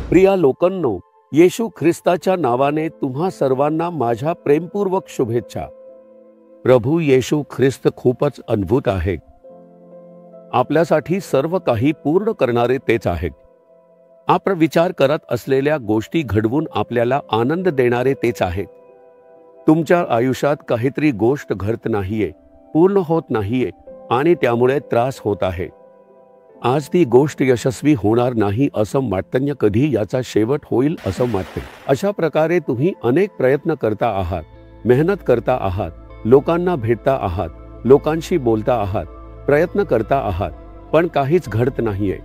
प्रिया लोकांनो, येशू ख्रिस्ताच्या नावाने तुम्हा सर्वांना माझ्या प्रेमपूर्वक शुभेच्छा। प्रभू येशू ख्रिस्त खूपच अद्भुत आहे। आपल्यासाठी सर्व काही पूर्ण करणारे तेच आहेत। आपण विचार करत असलेल्या गोष्टी घडवून आपल्याला आनंद देणारे तेच आहेत। तुमच्या आयुष्यात काहीतरी गोष्ट घडत नाहीये, पूर्ण होत नाहीये आणि त्यामुळे त्रास होत आहे। आज ती गोष्ट यशस्वी होणार नाही असं वाटतं, कधी याचा शेवट होईल असं वाटते। अशा प्रकारे तुम्ही अनेक प्रयत्न करता आहात, मेहनत करता आहात, लोकांना भेटता आहात, लोकांशी बोलता आहात, प्रयत्न करता आहात, पण काहीच घडत नाहीये।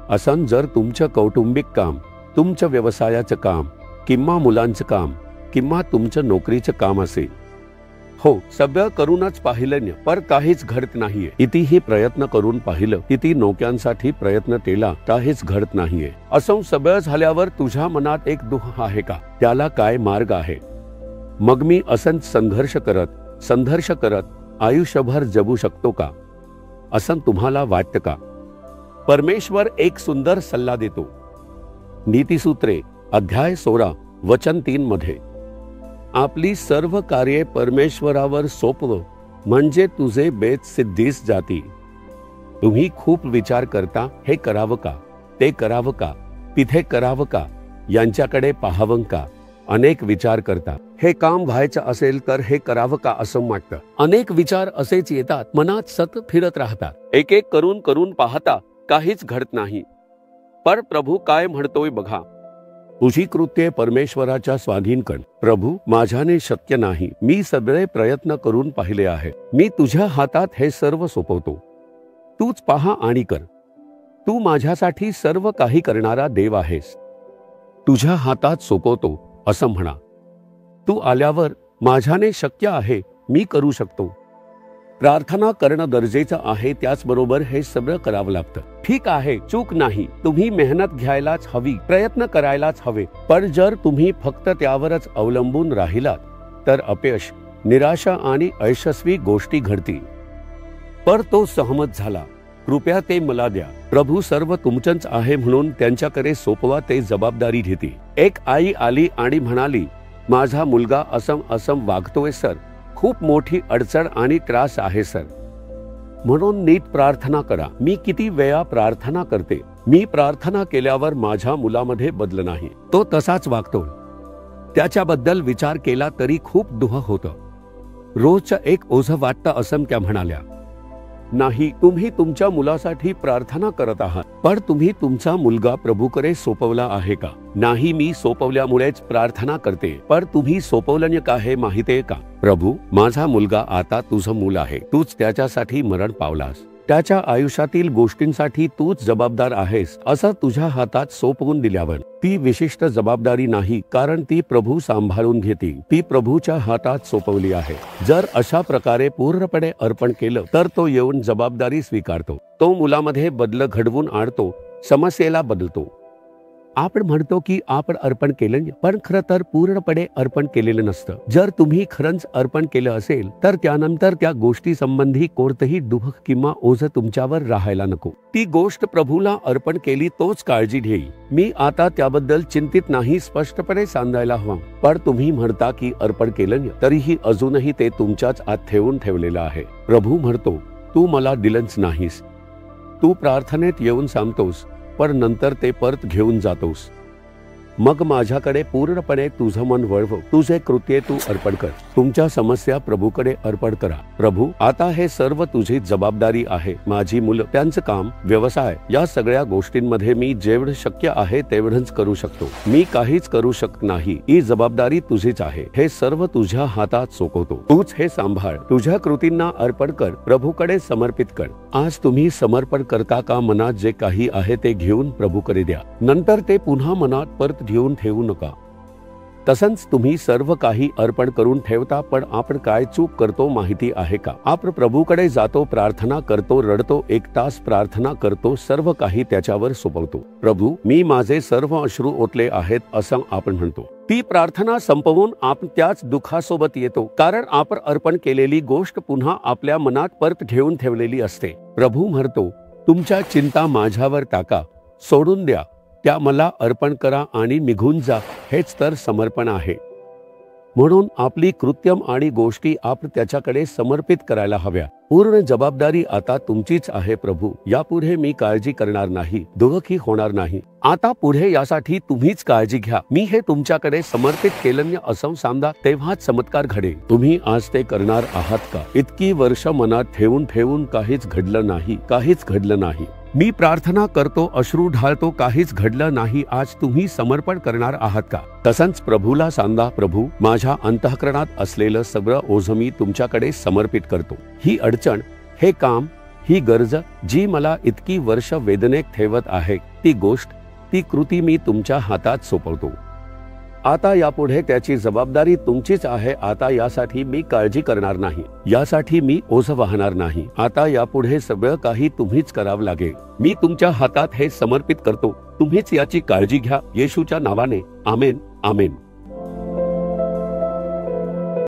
असं जर तुमचं कौटुंबिक काम, तुमचं व्यवसायाचं काम किंवा मुलांचं काम किंवा तुमचं नोकरीचं काम असेल, हो सगळं करूनच पाहिलं पर काहीच घडत नाहीये। कितीही प्रयत्न करून पाहिलं, किती नोकऱ्यांसाठी प्रयत्न केला, काहीच घडत नाहीये। असं सगळं झाल्यावर तुझ्या मनात एक दुःख आहे का? त्याला काय मार्ग आहे? मग मी असंच संघर्ष करत आयुष्यभर जगू शकतो का असं तुम्हाला वाटतं का? परमेश्वर एक सुंदर सल्ला देतो। नीतिसूत्रे अध्याय 16 वचन 3 मध्ये, आपली सर्व कार्ये परमेश्वरावर सोपव, म्हणजे तुझे बेत सिद्धीस जातील। तुम्ही खूप विचार करता, हे करावं का, ते करावं का, तिथे करावं का, यांच्याकडे पाहावं का, अनेक विचार करता। हे काम व्हायचं असेल तर हे करावं का असं वाटतं। अनेक विचार असेच येतात, मनात सतत फिरत राहतात। एक एक करून पाहता, काहीच घडत नाही। पर प्रभू काय म्हणतोय बघा, तुझी कृत्ये परमेश्वराच्या स्वाधीन कर। प्रभू, माझ्याने शक्य नाही, मी सगळे प्रयत्न करून पाहिले आहे, मी तुझ्या हातात हे सर्व सोपवतो, तूच पहा आणि कर। तू माझ्यासाठी सर्व काही करणारा देव आहेस, तुझ्या हातात सोपवतो असं म्हणा। तू आल्यावर माझ्याने शक्य आहे, मी करू शकतो। प्रार्थना करणं गरजेचं आहे, त्याचबरोबर हे सगळं करावं लागतं। ठीक आहे, चूक नाही, तुम्ही मेहनत घ्यायलाच हवी, प्रयत्न करायलाच हवे। पण जर तुम्ही फक्त त्यावरच अवलंबून राहिलात तर अपयश, निराशा आणि अयशस्वी गोष्टी घडतील। पर तो सहमत झाला, कृपया ते मला द्या। प्रभू सर्व तुमचंच आहे म्हणून त्यांच्याकडे सोपवा, ते जबाबदारी घेतील। एक आई आली आणि म्हणाली, माझा मुलगा असं वागतोय सर, खूप मोठी अडचण आणि त्रास आहे सर, म्हणून नीट प्रार्थना करा। मी किती वेळा प्रार्थना करते, मी प्रार्थना केल्यावर माझ्या मुलामध्ये बदल नाही, तो तसाच वागतो। त्याच्याबद्दल विचार केला तरी खूप दुःख होतं, रोजचं एक ओझं वाटतं असं त्या म्हणाल्या। नाही, तुम्ही तुमच्या मुलासाठी प्रार्थना करत आहात, पण तुम्ही तुमचा मुलगा प्रभूकडे सोपवला आहे का? नाही, मी सोपवल्यामुळेच प्रार्थना करते, पण तुम्ही सोपवलं का हे माहितीये का? प्रभू, माझा मुलगा आता तुझं मूल आहे, तूच त्याच्यासाठी मरण पावलास, त्याच्या आयुष्यातील गोष्टींसाठी तूच जबाबदार आहेस, असं तुझ्या हातात सोपवून दिल्यावर ती विशिष्ट जबाबदारी नाही, कारण ती प्रभू सांभाळून घेतील, ती प्रभूच्या हातात सोपवली आहे। जर अशा प्रकारे पूर्णपणे अर्पण केलं तर तो येऊन जबाबदारी स्वीकारतो, तो मुलामध्ये बदल घडवून आणतो, समस्येला बदलतो। आपण म्हणतो की आपण अर्पण केलं, पण खरं तर पूर्णपणे अर्पण केलेलं नसतं। जर तुम्ही खरंच अर्पण केलं असेल तर त्यानंतर त्या गोष्टी संबंधी कोणतंही दुःख किंवा ओझं तुमच्यावर राहायला नको। ती गोष्ट प्रभूला अर्पण केली तोच काळजी घेईल। मी आता त्याबद्दल चिंतित नाही, स्पष्टपणे सांगायला हवं। पण तुम्ही म्हणता की अर्पण केलं, तरीही अजूनही ते तुमच्याच आत ठेवलेलं आहे। प्रभू म्हणतो, तू मला दिलंच नाहीस, तू प्रार्थनेत येऊन सांगतोस, पण नंतर ते परत घेऊन जातोस। मग माझ्याकडे पूर्णपणे तुझं मन वळव, तुझे कृत्ये तू अर्पण कर, तुमच्या समस्या प्रभूकडे अर्पण करा। प्रभू, आता हे सर्व तुझी जबाबदारी आहे। माझी मुलं, त्यांचं काम, व्यवसाय, या सगळ्या गोष्टींमध्ये मी जेवढं शक्य आहे तेवढंच करू शकतो, मी काहीच करू शकत नाही। ही जबाबदारी तुझीच आहे, हे सर्व तुझ्या हातात सोपवतो, तूच हे सांभाळ। तुझ्या कृतींना अर्पण कर, प्रभूकडे समर्पित कर। आज तुम्ही समर्पण करता का? मनात जे काही आहे ते घेऊन प्रभूकडे द्या, नंतर ते पुन्हा मनात परत घेऊन ठेवू नका। तसंच तुम्ही सर्व काही अर्पण करून ठेवता, पण आपण काय चूक करतो माहिती आहे का? आपण प्रभूकडे जातो, प्रार्थना करतो, रडतो, 1 तास प्रार्थना करतो, सर्व काही त्याच्यावर सोपवतो. प्रभू, मी माझे सर्व अश्रू ओतले आहेत असं आपण म्हणतो. ती प्रार्थना संपवून आपण त्याच दुःखासोबत येतो, कारण आपण अर्पण केलेली गोष्ट पुन्हा आपल्या मनात परत घेऊन ठेवलेली असते. प्रभू म्हणतो, तुमच्या चिंता माझ्यावर टाका, सोडून द्या, त्या मला अर्पण करा आणि निघून जा. हेच तर समर्पण आहे. म्हणून आपली कृत्यम आणि गोष्टी आपण त्याच्याकडे समर्पित करायला हव्या. पूर्ण जबाबदारी आता तुमचीच आहे प्रभू. यापुढे मी काळजी करणार नाही, दुःखी होणार नाही. आता पुढे यासाठी तुम्हीच काळजी घ्या. मी हे तुमच्याकडे समर्पित केलं असं सांगा, तेव्हाच चमत्कार घडेल. तुम्ही आज ते करणार आहात का? इतकी वर्ष मनात ठेवून काहीच घडलं नाही, काहीच घडलं नाही. मी प्रार्थना करतो, अश्रू ढाळतो, काहीच घडलं नाही. आज तुम्ही समर्पण करणार आहात का? तसंच प्रभूला सांगा, प्रभू, माझ्या अंतःकरणात असलेलं सगळं ओझं मी तुमच्याकडे समर्पित करतो. ही अडचण, हे काम, ही गरज जी मला इतकी वर्ष वेदनेत ठेवत आहे, ती गोष्ट, ती कृती मी तुमच्या हातात सोपवतो. आता यापुढे त्याची जबाबदारी तुमचीच आहे. आता यासाठी मी काळजी करणार नाही, यासाठी मी ओझं वाहणार नाही. आता यापुढे सगळं काही तुम्हीच करावं लागेल. मी तुमच्या हातात हे समर्पित करतो. तुम्हीच याची काळजी घ्या. येशूच्या नावाने. आमेन, आमेन.